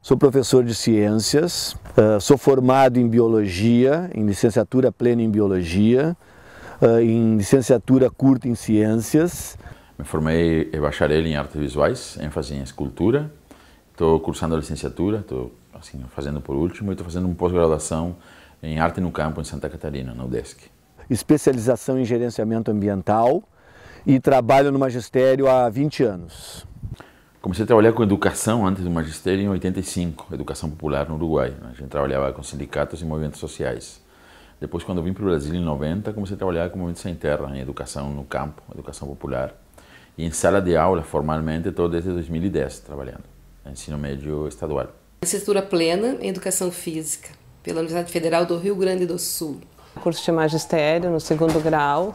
Sou professor de ciências, sou formado em biologia, em licenciatura plena em biologia, em licenciatura curta em ciências. Me formei bacharel em artes visuais, ênfase em escultura. Estou cursando a licenciatura, estou assim, fazendo por último, e estou fazendo uma pós-graduação em arte no campo em Santa Catarina, na UDESC. Especialização em gerenciamento ambiental e trabalho no magistério há 20 anos. Comecei a trabalhar com educação antes do magistério em 85, educação popular no Uruguai. A gente trabalhava com sindicatos e movimentos sociais. Depois, quando vim para o Brasil em 90, comecei a trabalhar com Movimento Sem Terra, em educação no campo, educação popular. E em sala de aula, formalmente, estou desde 2010 trabalhando, ensino médio estadual. Licenciatura plena em Educação Física, pela Universidade Federal do Rio Grande do Sul. Curso de magistério no 2º grau.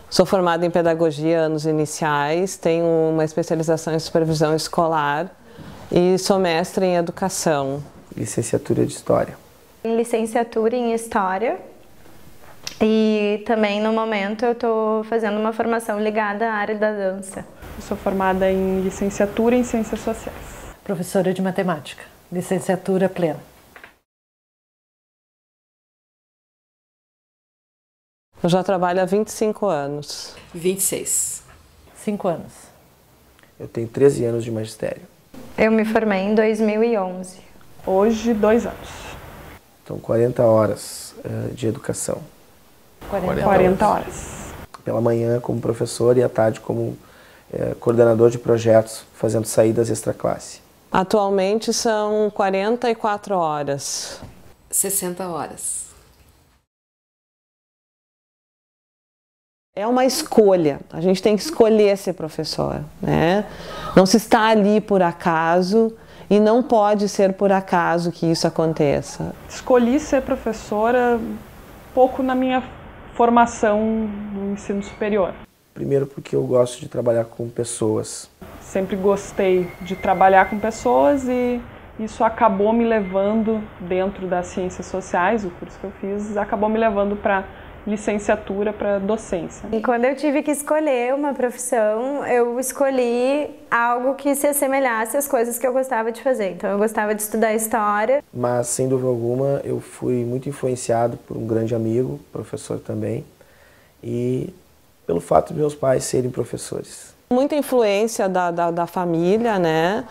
Sou formada em pedagogia anos iniciais, tenho uma especialização em supervisão escolar e sou mestre em educação. Licenciatura de História. Licenciatura em História e também no momento eu estou fazendo uma formação ligada à área da dança. Eu sou formada em licenciatura em Ciências Sociais. Professora de Matemática, licenciatura plena. Eu já trabalho há 25 anos. 26. 5 anos. Eu tenho 13 anos de magistério. Eu me formei em 2011. Hoje, 2 anos. Então, 40 horas de educação. 40 horas. Pela manhã como professor e à tarde como coordenador de projetos, fazendo saídas extraclasse. Atualmente são 44 horas. 60 horas. É uma escolha, a gente tem que escolher ser professor, né? Não se está ali por acaso e não pode ser por acaso que isso aconteça. Escolhi ser professora pouco na minha formação no ensino superior. Primeiro porque eu gosto de trabalhar com pessoas. Sempre gostei de trabalhar com pessoas e isso acabou me levando, dentro das ciências sociais, o curso que eu fiz, acabou me levando para licenciatura, para docência. E quando eu tive que escolher uma profissão, eu escolhi algo que se assemelhasse às coisas que eu gostava de fazer. Então eu gostava de estudar história. Mas, sem dúvida alguma, eu fui muito influenciado por um grande amigo, professor também, e pelo fato de meus pais serem professores. Muita influência da família, né?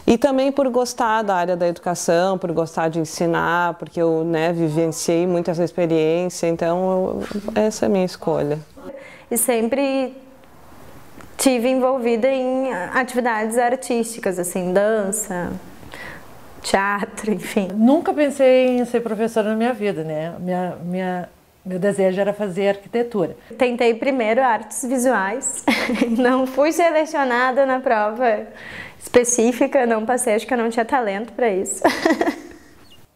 E também por gostar da área da educação, por gostar de ensinar, porque eu, né, vivenciei muito essa experiência, então essa é a minha escolha. E sempre tive envolvida em atividades artísticas, assim, dança, teatro, enfim. Nunca pensei em ser professora na minha vida, né? Meu desejo era fazer arquitetura. Tentei primeiro artes visuais, não fui selecionada na prova específica, não passei, acho que eu não tinha talento para isso.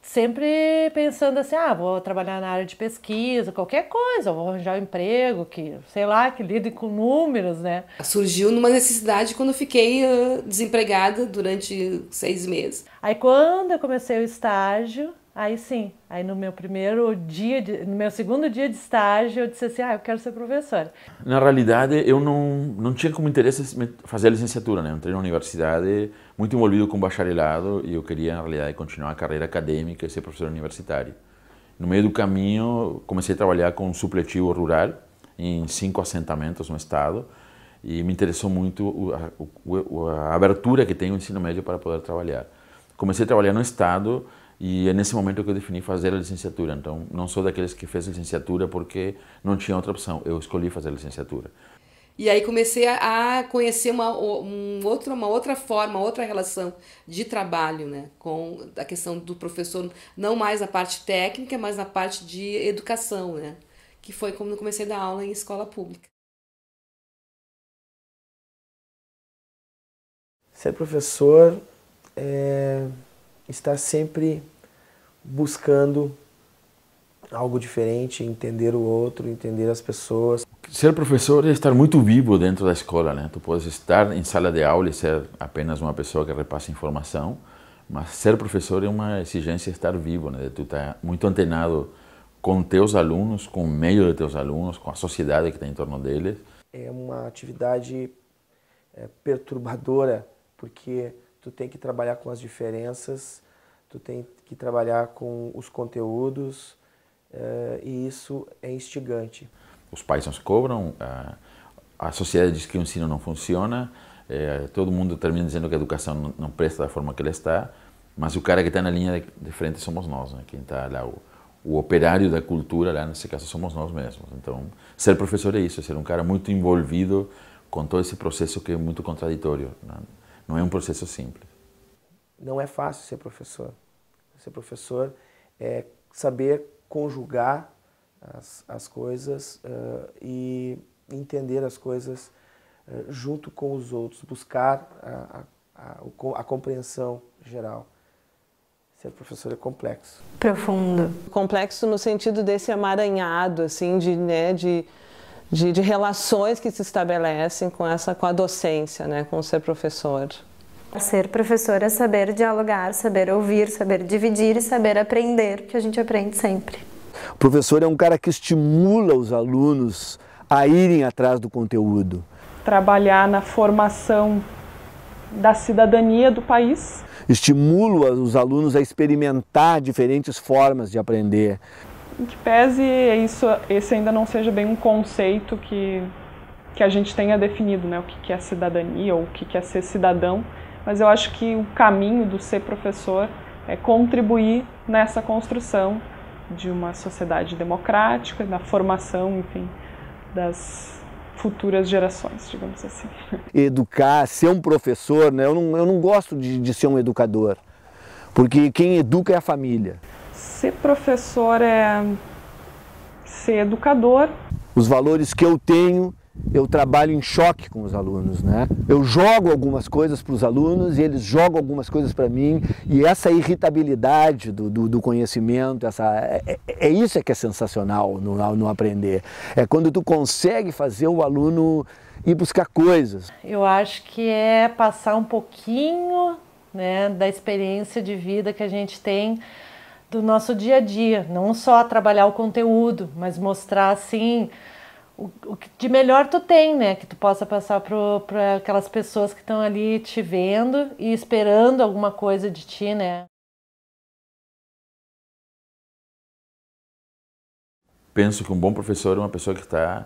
Sempre pensando assim, vou trabalhar na área de pesquisa, qualquer coisa, vou arranjar um emprego que, sei lá, que lide com números, né? Surgiu numa necessidade quando eu fiquei desempregada durante 6 meses. Aí quando eu comecei o estágio, aí sim, aí no meu primeiro dia, no meu segundo dia de estágio, eu disse assim, eu quero ser professora. Na realidade, eu não tinha como interesse fazer a licenciatura, né? Eu entrei na universidade muito envolvido com bacharelado e eu queria, na realidade, continuar a carreira acadêmica e ser professor universitário. No meio do caminho, comecei a trabalhar com um supletivo rural em 5 assentamentos no estado e me interessou muito a abertura que tem o ensino médio para poder trabalhar. Comecei a trabalhar no estado e é nesse momento que eu defini fazer a licenciatura. Então, não sou daqueles que fez licenciatura porque não tinha outra opção. Eu escolhi fazer a licenciatura. E aí comecei a conhecer uma outra forma, outra relação de trabalho, né? Com a questão do professor, não mais na parte técnica, mas na parte de educação, né? Que foi quando eu comecei a dar aula em escola pública. Ser professor é estar sempre buscando algo diferente, entender o outro, entender as pessoas. Ser professor é estar muito vivo dentro da escola, né? Tu podes estar em sala de aula e ser apenas uma pessoa que repassa informação, mas ser professor é uma exigência estar vivo, né? Tu tá muito antenado com teus alunos, com o meio de teus alunos, com a sociedade que está em torno deles. É uma atividade perturbadora, porque tu tem que trabalhar com as diferenças tu tem que trabalhar com os conteúdos e isso é instigante. Os pais nos cobram, a sociedade diz que o ensino não funciona, todo mundo termina dizendo que a educação não presta da forma que ela está, mas o cara que está na linha de frente somos nós, né? Quem está lá, o operário da cultura, lá nesse caso somos nós mesmos. Então, ser professor é isso, é ser um cara muito envolvido com todo esse processo que é muito contraditório, né? Não é um processo simples. Não é fácil ser professor. Ser professor é saber conjugar as coisas e entender as coisas junto com os outros, buscar a compreensão geral. Ser professor é complexo. Profundo. Complexo no sentido desse emaranhado, assim, de relações que se estabelecem com a docência, né, com o ser professor. Ser professor é saber dialogar, saber ouvir, saber dividir e saber aprender, que a gente aprende sempre. O professor é um cara que estimula os alunos a irem atrás do conteúdo. Trabalhar na formação da cidadania do país. Estimula os alunos a experimentar diferentes formas de aprender. Em que pese esse ainda não seja bem um conceito que a gente tenha definido, né? O que é cidadania ou o que é ser cidadão, mas eu acho que o caminho do ser professor é contribuir nessa construção de uma sociedade democrática, na formação, enfim, das futuras gerações, digamos assim. Educar, ser um professor, né? Eu não gosto de ser um educador, porque quem educa é a família. Ser professor é ser educador. Os valores que eu tenho, eu trabalho em choque com os alunos, né? Eu jogo algumas coisas para os alunos e eles jogam algumas coisas para mim, e essa irritabilidade do conhecimento, é isso que é sensacional no aprender. É quando tu consegue fazer o aluno ir buscar coisas. Eu acho que é passar um pouquinho, né, da experiência de vida que a gente tem do nosso dia a dia, não só trabalhar o conteúdo, mas mostrar assim o que de melhor tu tem, né? Que tu possa passar para aquelas pessoas que estão ali te vendo e esperando alguma coisa de ti, né? Penso que um bom professor é uma pessoa que está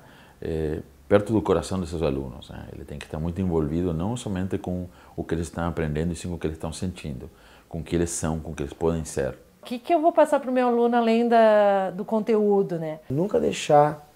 perto do coração dos seus alunos, né? Ele tem que estar muito envolvido não somente com o que eles estão aprendendo, e sim com o que eles estão sentindo, com o que eles são, com o que eles podem ser. O que eu vou passar para o meu aluno além do conteúdo, né? Nunca deixar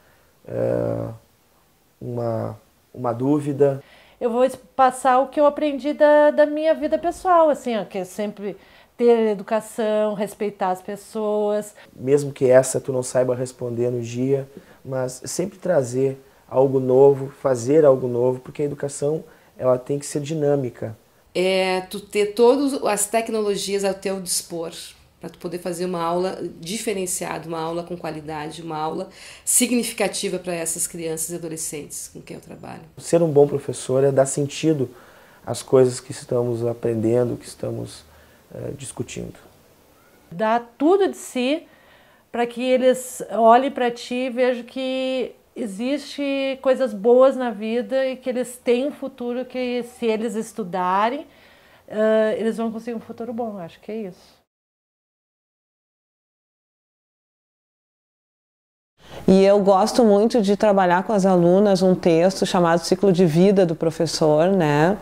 uma dúvida. Eu vou passar o que eu aprendi da minha vida pessoal, assim, ó, que é sempre ter educação, respeitar as pessoas. Mesmo que essa tu não saiba responder no dia, mas sempre trazer algo novo, fazer algo novo, porque a educação ela tem que ser dinâmica. É tu ter todas as tecnologias ao teu dispor, para tu poder fazer uma aula diferenciada, uma aula com qualidade, uma aula significativa para essas crianças e adolescentes com quem eu trabalho. Ser um bom professor é dar sentido às coisas que estamos aprendendo, que estamos discutindo. Dar tudo de si para que eles olhem para ti e vejam que existe coisas boas na vida e que eles têm um futuro que, se eles estudarem, eles vão conseguir um futuro bom. Acho que é isso. E eu gosto muito de trabalhar com as alunas um texto chamado Ciclo de Vida do Professor, né?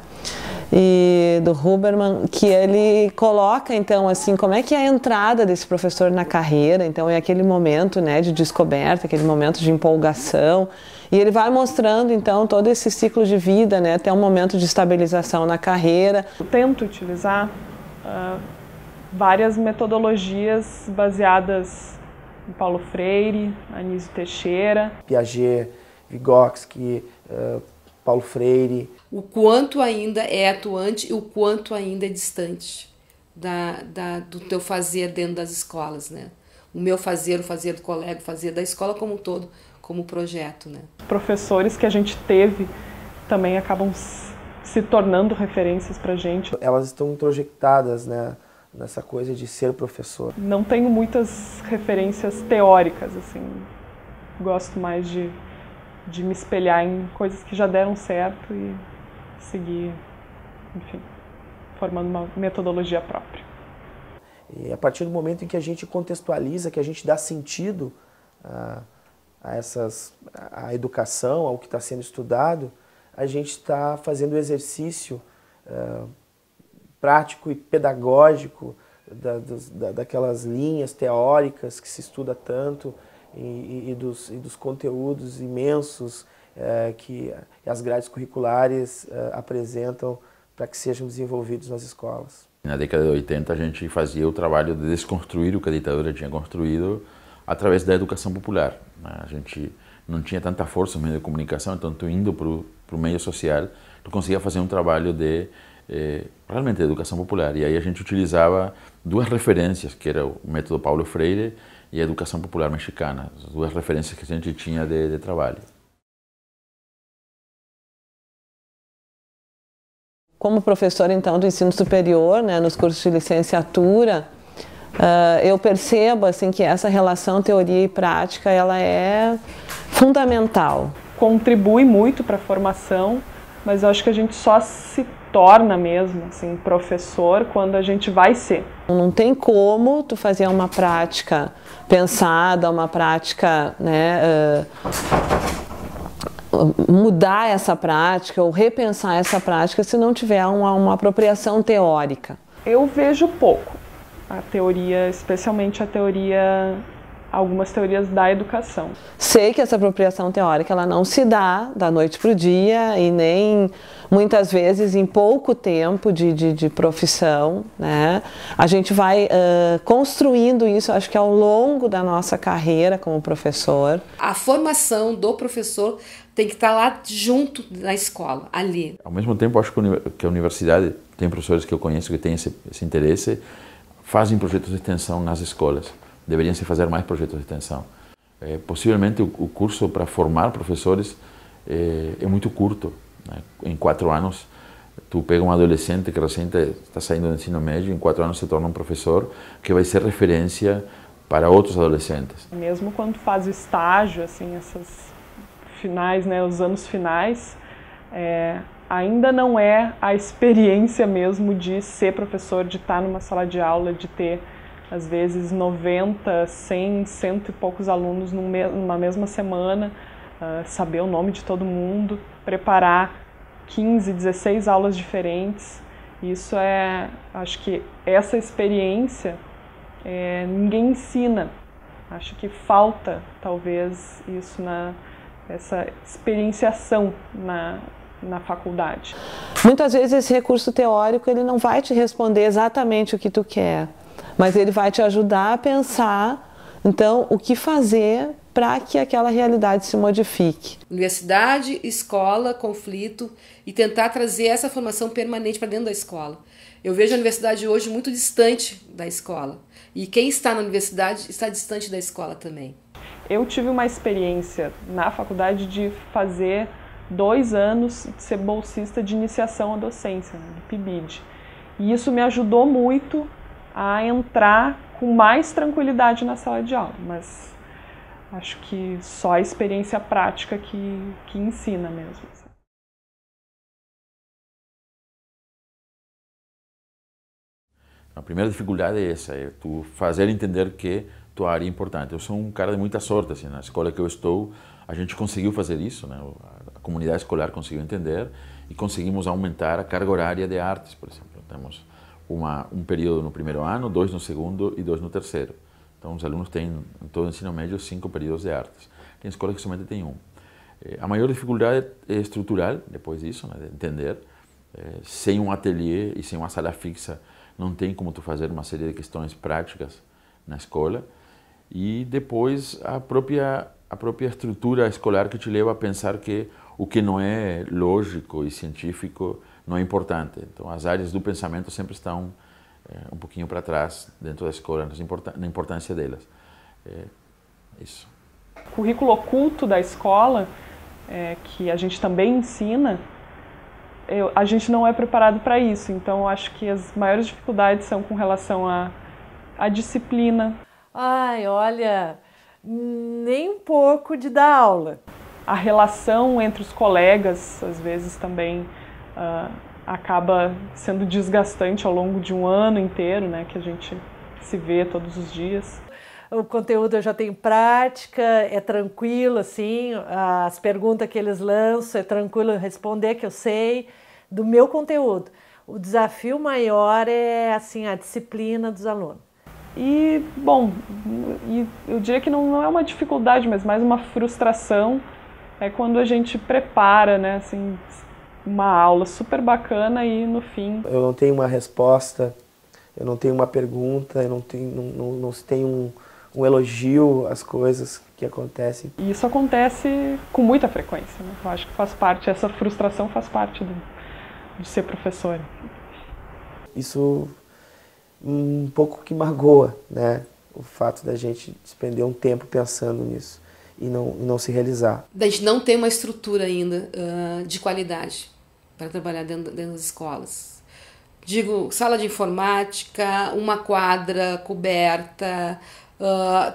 E do Huberman, que ele coloca, então, assim, como é que é a entrada desse professor na carreira. Então, é aquele momento, né, de descoberta, aquele momento de empolgação. E ele vai mostrando, então, todo esse ciclo de vida, né, até um momento de estabilização na carreira. Eu tento utilizar várias metodologias baseadas em Paulo Freire, Anísio Teixeira, Piaget, Vygotsky, Paulo Freire. O quanto ainda é atuante e o quanto ainda é distante do teu fazer dentro das escolas, né? O meu fazer, o fazer do colega, o fazer da escola como um todo, como projeto, né? Professores que a gente teve também acabam se tornando referências pra gente. Elas estão introjetadas, né, nessa coisa de ser professor. Não tenho muitas referências teóricas, assim. Gosto mais de me espelhar em coisas que já deram certo e seguir, enfim, formando uma metodologia própria. E a partir do momento em que a gente contextualiza, que a gente dá sentido à educação, ao que está sendo estudado, a gente está fazendo o exercício prático e pedagógico daquelas linhas teóricas que se estuda tanto e dos conteúdos imensos que as grades curriculares apresentam para que sejam desenvolvidos nas escolas. Na década de 80 a gente fazia o trabalho de desconstruir o que a ditadura tinha construído através da educação popular. A gente não tinha tanta força no meio de comunicação, então tu indo para o meio social, tu conseguia fazer um trabalho de realmente de educação popular. E aí a gente utilizava duas referências, que era o método Paulo Freire e a educação popular mexicana, as duas referências que a gente tinha de trabalho. Como professora, então, do ensino superior, né, nos cursos de licenciatura, eu percebo assim, que essa relação teoria e prática ela é fundamental. Contribui muito para a formação, mas eu acho que a gente só se torna mesmo assim, professor quando a gente vai ser. Não tem como tu fazer uma prática pensada, uma prática, né, mudar essa prática ou repensar essa prática se não tiver uma apropriação teórica. Eu vejo pouco a teoria, especialmente algumas teorias da educação. Sei que essa apropriação teórica ela não se dá da noite para o dia e nem muitas vezes em pouco tempo de profissão, né? A gente vai construindo isso, acho que ao longo da nossa carreira como professor. A formação do professor tem que estar lá junto na escola, ali. Ao mesmo tempo, acho que a universidade, tem professores que eu conheço que têm esse interesse, fazem projetos de extensão nas escolas. Deveriam se fazer mais projetos de extensão. Possivelmente o curso para formar professores é muito curto, né? Em 4 anos, tu pega um adolescente que recém está saindo do ensino médio, em 4 anos se torna um professor que vai ser referência para outros adolescentes. Mesmo quando faz o estágio, assim, essas finais, né, os anos finais, ainda não é a experiência mesmo de ser professor, de estar numa sala de aula, de ter às vezes 90, 100, 100 e poucos alunos numa mesma semana, saber o nome de todo mundo, preparar 15, 16 aulas diferentes. Isso acho que essa experiência ninguém ensina. Acho que falta talvez isso essa experienciação na faculdade. Muitas vezes esse recurso teórico ele não vai te responder exatamente o que tu quer, mas ele vai te ajudar a pensar, então, o que fazer para que aquela realidade se modifique. Universidade, escola, conflito e tentar trazer essa formação permanente para dentro da escola. Eu vejo a universidade hoje muito distante da escola e quem está na universidade está distante da escola também. Eu tive uma experiência na faculdade de fazer 2 anos de ser bolsista de iniciação à docência, né, do PIBID. E isso me ajudou muito a entrar com mais tranquilidade na sala de aula, mas acho que só a experiência prática que ensina mesmo. A primeira dificuldade é essa, é tu fazer entender que tua área é importante. Eu sou um cara de muita sorte, assim, na escola que eu estou, a gente conseguiu fazer isso, né? A comunidade escolar conseguiu entender e conseguimos aumentar a carga horária de artes, por exemplo. Temos um período no primeiro ano, 2 no segundo e 2 no terceiro. Então os alunos têm, em todo o ensino médio, 5 períodos de artes. Tem escolas que somente têm 1. A maior dificuldade é estrutural, depois disso, né, de entender. Sem um ateliê e sem uma sala fixa, não tem como tu fazer uma série de questões práticas na escola. E depois a própria estrutura escolar que te leva a pensar que o que não é lógico e científico não é importante. Então as áreas do pensamento sempre estão um pouquinho para trás dentro da escola, na importância delas. Isso. O currículo oculto da escola, que a gente também ensina, a gente não é preparado para isso. Então acho que as maiores dificuldades são com relação à disciplina. Ai, olha, nem um pouco de dar aula. A relação entre os colegas, às vezes, também acaba sendo desgastante ao longo de um ano inteiro, né, que a gente se vê todos os dias. O conteúdo eu já tenho prática, é tranquilo, assim, as perguntas que eles lançam, é tranquilo responder, que eu sei do meu conteúdo. O desafio maior é, assim, a disciplina dos alunos. E, bom, eu diria que não é uma dificuldade, mas mais uma frustração, é quando a gente prepara, né, assim, uma aula super bacana e no fim... Eu não tenho uma resposta, eu não tenho uma pergunta, eu não tenho um elogio às coisas que acontecem. E isso acontece com muita frequência, né? Eu acho que faz parte, essa frustração faz parte de ser professor. Isso um pouco que magoa, né? O fato da gente despender um tempo pensando nisso e não se realizar. A gente não tem uma estrutura ainda de qualidade para trabalhar dentro das escolas. Digo, sala de informática, uma quadra coberta,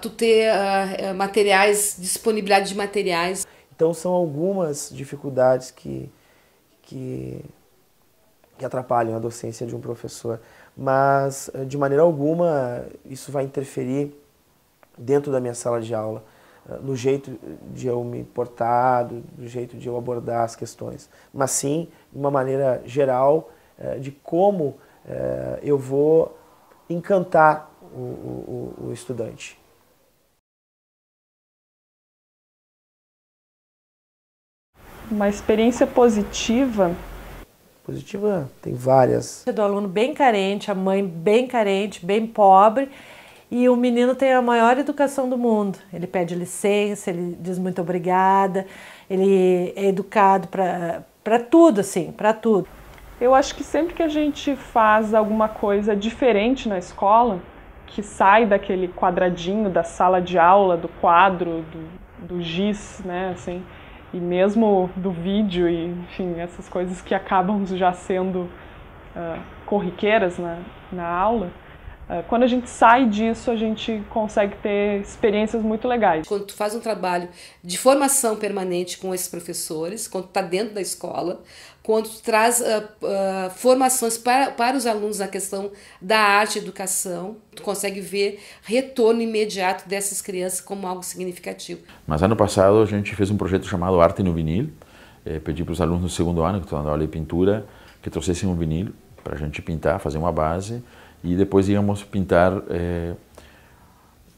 tu ter materiais, disponibilidade de materiais. Então são algumas dificuldades que atrapalham a docência de um professor, mas de maneira alguma isso vai interferir dentro da minha sala de aula, no jeito de eu me portar, do jeito de eu abordar as questões, mas sim de uma maneira geral de como eu vou encantar o estudante. Uma experiência positiva? Positiva tem várias. Do aluno bem carente, a mãe bem carente, bem pobre, e o menino tem a maior educação do mundo. Ele pede licença, ele diz muito obrigada, ele é educado para tudo, assim, para tudo. Eu acho que sempre que a gente faz alguma coisa diferente na escola, que sai daquele quadradinho da sala de aula, do quadro, do giz, né, assim, e mesmo do vídeo, e, enfim, essas coisas que acabam já sendo corriqueiras na aula, quando a gente sai disso, a gente consegue ter experiências muito legais. Quando tu faz um trabalho de formação permanente com esses professores, quando tu está dentro da escola, quando tu traz formações para os alunos na questão da arte e educação, tu consegue ver retorno imediato dessas crianças como algo significativo. Mas ano passado a gente fez um projeto chamado Arte no Vinil. Pedi para os alunos do segundo ano, que estão dando aula de pintura, que trouxessem um vinil para a gente pintar, fazer uma base, e depois íamos pintar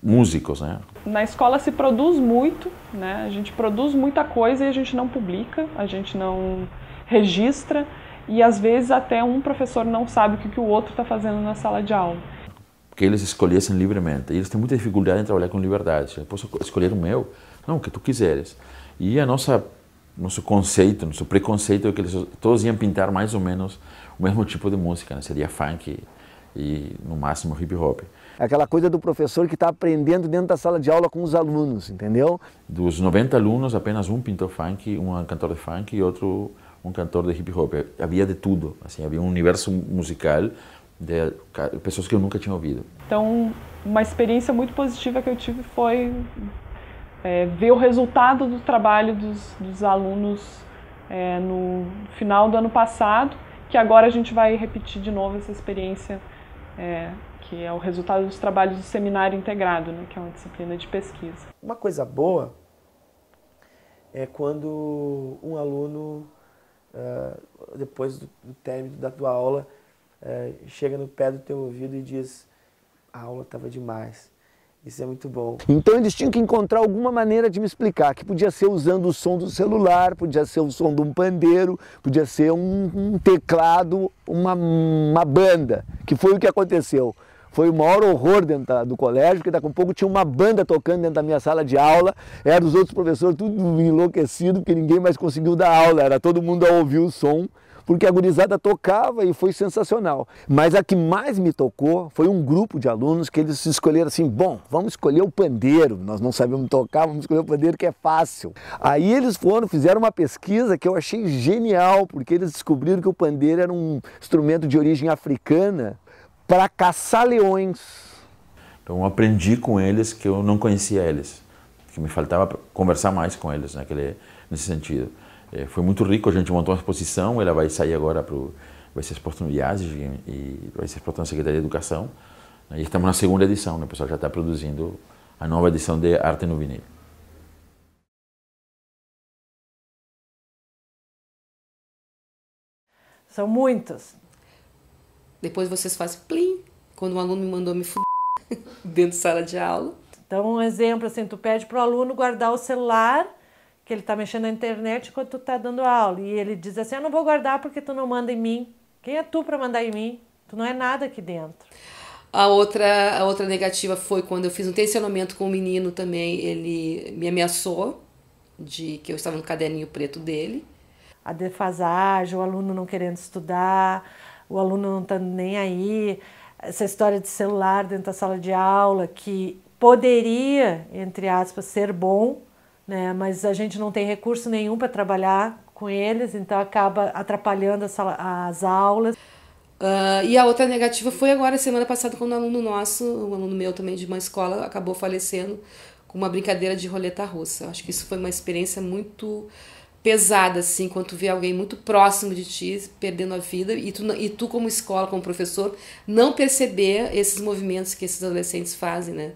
músicos, né? Na escola se produz muito, né? A gente produz muita coisa e a gente não publica, a gente não registra, e às vezes até um professor não sabe o que o outro está fazendo na sala de aula. Que eles escolhessem livremente. E eles têm muita dificuldade em trabalhar com liberdade. Eu posso escolher o meu? Não, o que tu quiseres. E nosso conceito, nosso preconceito é que eles todos iam pintar mais ou menos o mesmo tipo de música, né? Seria funk e no máximo hip hop. Aquela coisa do professor que está aprendendo dentro da sala de aula com os alunos, entendeu? Dos 90 alunos, apenas um pintou funk, um cantor de funk e outro um cantor de hip hop. Havia de tudo, assim, havia um universo musical de pessoas que eu nunca tinha ouvido. Então, uma experiência muito positiva que eu tive foi ver o resultado do trabalho dos alunos no final do ano passado, que agora a gente vai repetir de novo essa experiência, que é o resultado dos trabalhos do Seminário Integrado, né, que é uma disciplina de pesquisa. Uma coisa boa é quando um aluno, depois do término da tua aula, chega no pé do teu ouvido e diz: a aula estava demais. Isso é muito bom. Então eles tinham que encontrar alguma maneira de me explicar, que podia ser usando o som do celular, podia ser o som de um pandeiro, podia ser um teclado, uma banda, que foi o que aconteceu. Foi o maior horror dentro do colégio, porque daqui a pouco tinha uma banda tocando dentro da minha sala de aula, eram os outros professores tudo enlouquecidos, porque ninguém mais conseguiu dar aula, era todo mundo a ouvir o som, porque a gurizada tocava e foi sensacional. Mas a que mais me tocou foi um grupo de alunos que eles escolheram assim: bom, vamos escolher o pandeiro, nós não sabemos tocar, vamos escolher o pandeiro que é fácil. Aí eles fizeram uma pesquisa que eu achei genial, porque eles descobriram que o pandeiro era um instrumento de origem africana para caçar leões. Então eu aprendi com eles que eu não conhecia eles, que me faltava conversar mais com eles nesse sentido. Foi muito rico, a gente montou uma exposição, ela vai sair agora, vai ser exposta no IASG e vai ser exposta na Secretaria de Educação. E estamos na segunda edição, né? O pessoal já está produzindo a nova edição de Arte no Vinil. São muitos. Depois vocês fazem plim, quando um aluno me mandou me fuder dentro de sala de aula. Então, um exemplo assim, tu pede para o aluno guardar o celular, que ele está mexendo na internet enquanto tu está dando aula. E ele diz assim, eu não vou guardar porque tu não manda em mim. Quem é tu para mandar em mim? Tu não é nada aqui dentro. A outra negativa foi quando eu fiz um tensionamento com o menino também, ele me ameaçou de que eu estava no caderninho preto dele. A defasagem, o aluno não querendo estudar, o aluno não estando nem aí, essa história de celular dentro da sala de aula, que poderia, entre aspas, ser bom, né? Mas a gente não tem recurso nenhum para trabalhar com eles, então acaba atrapalhando as aulas. E a outra negativa foi agora, semana passada, quando um aluno nosso, um aluno meu também de uma escola, acabou falecendo com uma brincadeira de roleta russa. Acho que isso foi uma experiência muito pesada, assim, quando tu vê alguém muito próximo de ti perdendo a vida e tu como escola, como professor, não perceber esses movimentos que esses adolescentes fazem, né?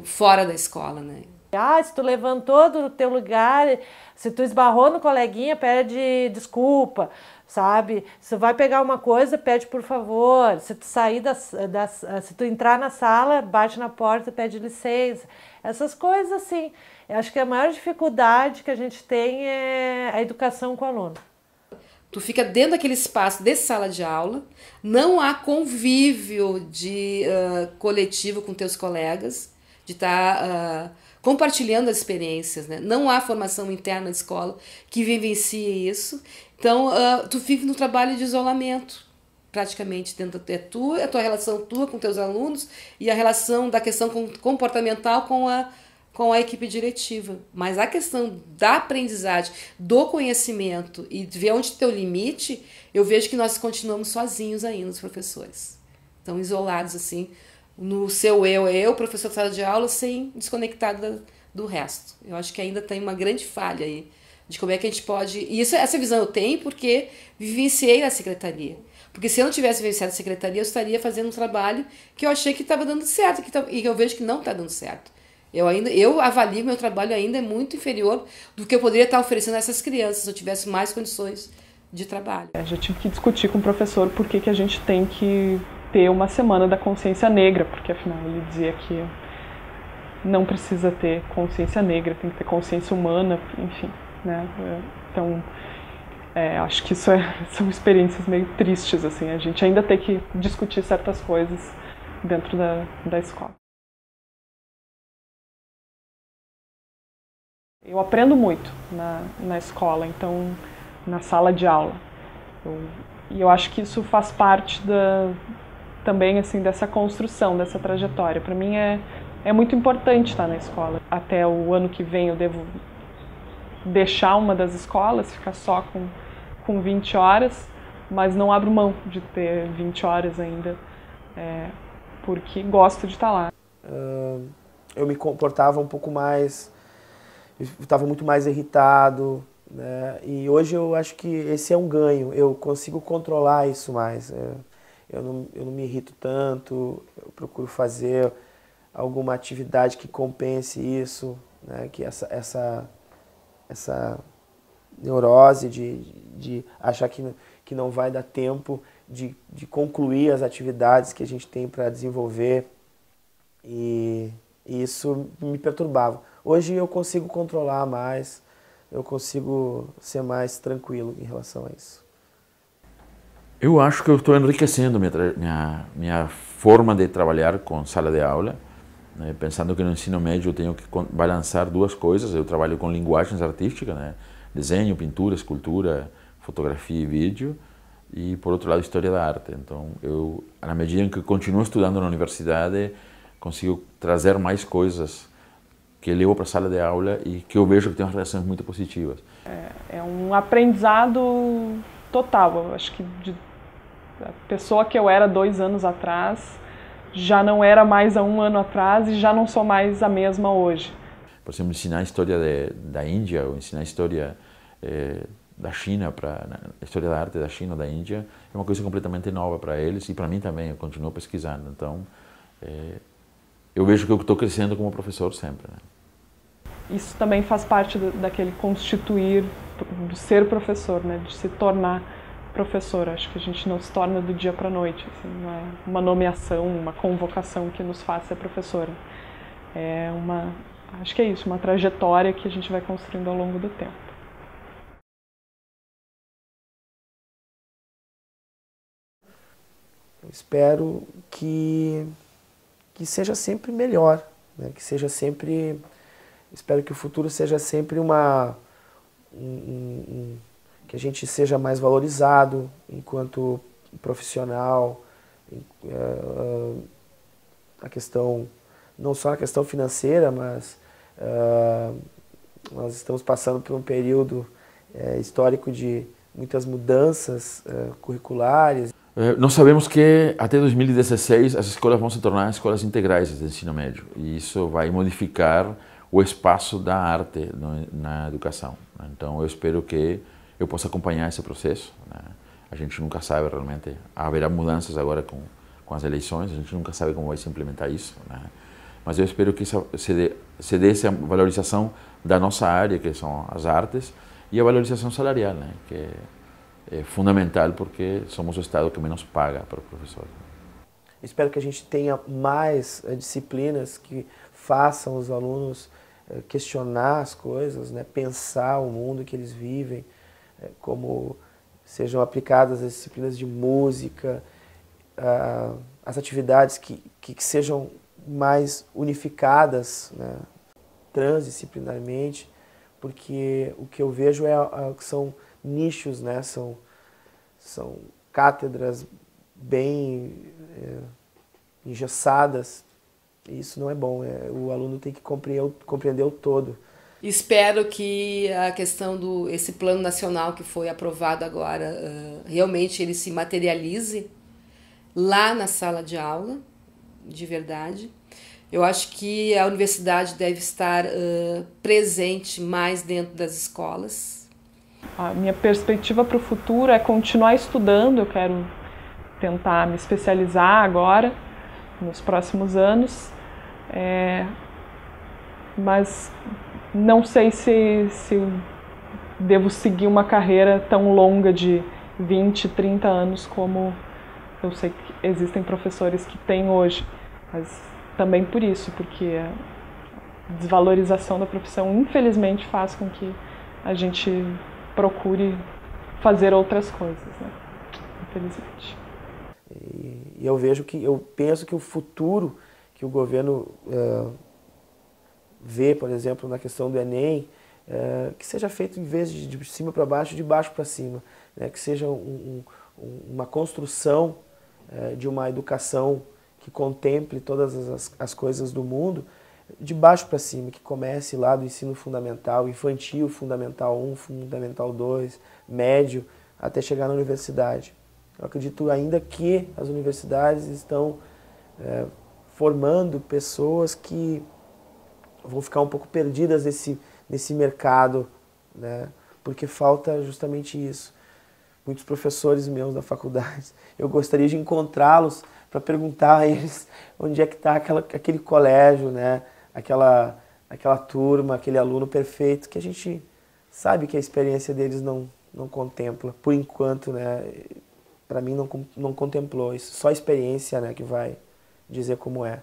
Fora da escola, né? Se tu levantou do teu lugar, se tu esbarrou no coleguinha, pede desculpa, sabe? Se tu vai pegar uma coisa, pede por favor. Se tu sair se tu entrar na sala, bate na porta, pede licença. Essas coisas assim. Eu acho que a maior dificuldade que a gente tem é a educação com o aluno. Tu fica dentro daquele espaço de sala de aula, não há convívio coletivo com teus colegas, de estar compartilhando as experiências, né? Não há formação interna na escola que vivencie isso. Então, tu vive no trabalho de isolamento, praticamente. É a tua relação tua com teus alunos e a relação da questão comportamental com a equipe diretiva. Mas a questão da aprendizagem, do conhecimento e de ver onde tem o limite, eu vejo que nós continuamos sozinhos ainda, os professores. Estão isolados, assim, no seu eu, professor de sala de aula, sem desconectado do resto. Eu acho que ainda tem uma grande falha aí, de como é que a gente pode... E essa visão eu tenho porque vivenciei a secretaria. Porque se eu não tivesse vivenciado a secretaria, eu estaria fazendo um trabalho que eu achei que estava dando certo, e eu vejo que não está dando certo. Eu avalio que meu trabalho ainda é muito inferior do que eu poderia estar oferecendo a essas crianças se eu tivesse mais condições de trabalho. Já tive que discutir com o professor por que a gente tem que ter uma semana da consciência negra, porque afinal ele dizia que não precisa ter consciência negra, tem que ter consciência humana, enfim, né? Então, acho que são experiências meio tristes, assim, a gente ainda tem que discutir certas coisas dentro da escola. Eu aprendo muito na escola, então, na sala de aula. E eu acho que isso faz parte também assim, dessa construção, dessa trajetória. Para mim é muito importante estar na escola. Até o ano que vem eu devo deixar uma das escolas, ficar só com 20 horas, mas não abro mão de ter 20 horas ainda, porque gosto de estar lá. Eu me comportava um pouco mais... Eu estava muito mais irritado, né? E hoje eu acho que esse é um ganho, eu consigo controlar isso mais. Eu não me irrito tanto, eu procuro fazer alguma atividade que compense isso, né? Que essa neurose de achar que não vai dar tempo de concluir as atividades que a gente tem para desenvolver, e isso me perturbava. Hoje eu consigo controlar mais, eu consigo ser mais tranquilo em relação a isso. Eu acho que eu estou enriquecendo minha forma de trabalhar com sala de aula, né? Pensando que no ensino médio eu tenho que balançar duas coisas. Eu trabalho com linguagens artísticas, né? Desenho, pintura, escultura, fotografia e vídeo, e por outro lado história da arte. Então, na medida em que eu continuo estudando na universidade, consigo trazer mais coisas que eu levo para a sala de aula e que eu vejo que tem umas reações muito positivas. É um aprendizado total. Eu acho que a pessoa que eu era 2 anos atrás já não era mais há 1 ano atrás e já não sou mais a mesma hoje. Por exemplo, ensinar a história da Índia ou ensinar a história da China, a história da arte da China ou da Índia, é uma coisa completamente nova para eles e para mim também. Eu continuo pesquisando. Então, eu vejo que eu estou crescendo como professor sempre, né? Isso também faz parte daquele constituir, do ser professor, né? De se tornar professor. Acho que a gente não se torna do dia para a noite, assim, não é uma nomeação, uma convocação que nos faz ser professora. Acho que é isso, uma trajetória que a gente vai construindo ao longo do tempo. Eu espero que seja sempre melhor, né? Que seja sempre, espero que o futuro seja sempre que a gente seja mais valorizado enquanto profissional, a questão, não só a questão financeira, mas nós estamos passando por um período histórico de muitas mudanças curriculares. Nós sabemos que até 2016 as escolas vão se tornar escolas integrais de ensino médio e isso vai modificar o espaço da arte na educação. Então eu espero que eu possa acompanhar esse processo, né? A gente nunca sabe realmente, haverá mudanças agora com as eleições, a gente nunca sabe como vai se implementar isso, né? Mas eu espero que se dê essa valorização da nossa área, que são as artes, e a valorização salarial, né? Que é fundamental porque somos o estado que menos paga para o professor. Espero que a gente tenha mais disciplinas que façam os alunos questionar as coisas, né? Pensar o mundo que eles vivem, como sejam aplicadas as disciplinas de música, as atividades que sejam mais unificadas, né? Transdisciplinarmente, porque o que eu vejo são nichos, né? São cátedras bem engessadas, e isso não é bom. O aluno tem que compreender o todo. Espero que a questão esse plano nacional que foi aprovado agora, realmente ele se materialize lá na sala de aula, de verdade. Eu acho que a universidade deve estar presente mais dentro das escolas. A minha perspectiva para o futuro é continuar estudando. Eu quero tentar me especializar agora, nos próximos anos, mas não sei se devo seguir uma carreira tão longa de 20, 30 anos como eu sei que existem professores que têm hoje, mas também por isso, porque a desvalorização da profissão infelizmente faz com que a gente procure fazer outras coisas, né? Infelizmente. E eu penso que o futuro que o governo vê, por exemplo, na questão do Enem, que seja feito em vez de cima para baixo, de baixo para cima, né? Que seja uma construção de uma educação que contemple todas as coisas do mundo, de baixo para cima, que comece lá do ensino fundamental, infantil, fundamental 1, fundamental 2, médio, até chegar na universidade. Eu acredito ainda que as universidades estão formando pessoas que vão ficar um pouco perdidas nesse mercado, né? Porque falta justamente isso. Muitos professores meus da faculdade, eu gostaria de encontrá-los para perguntar a eles onde é que está aquele colégio, né? Aquela turma, aquele aluno perfeito, que a gente sabe que a experiência deles não contempla. Por enquanto, né? Para mim não contemplou isso. Só a experiência, né, que vai dizer como é.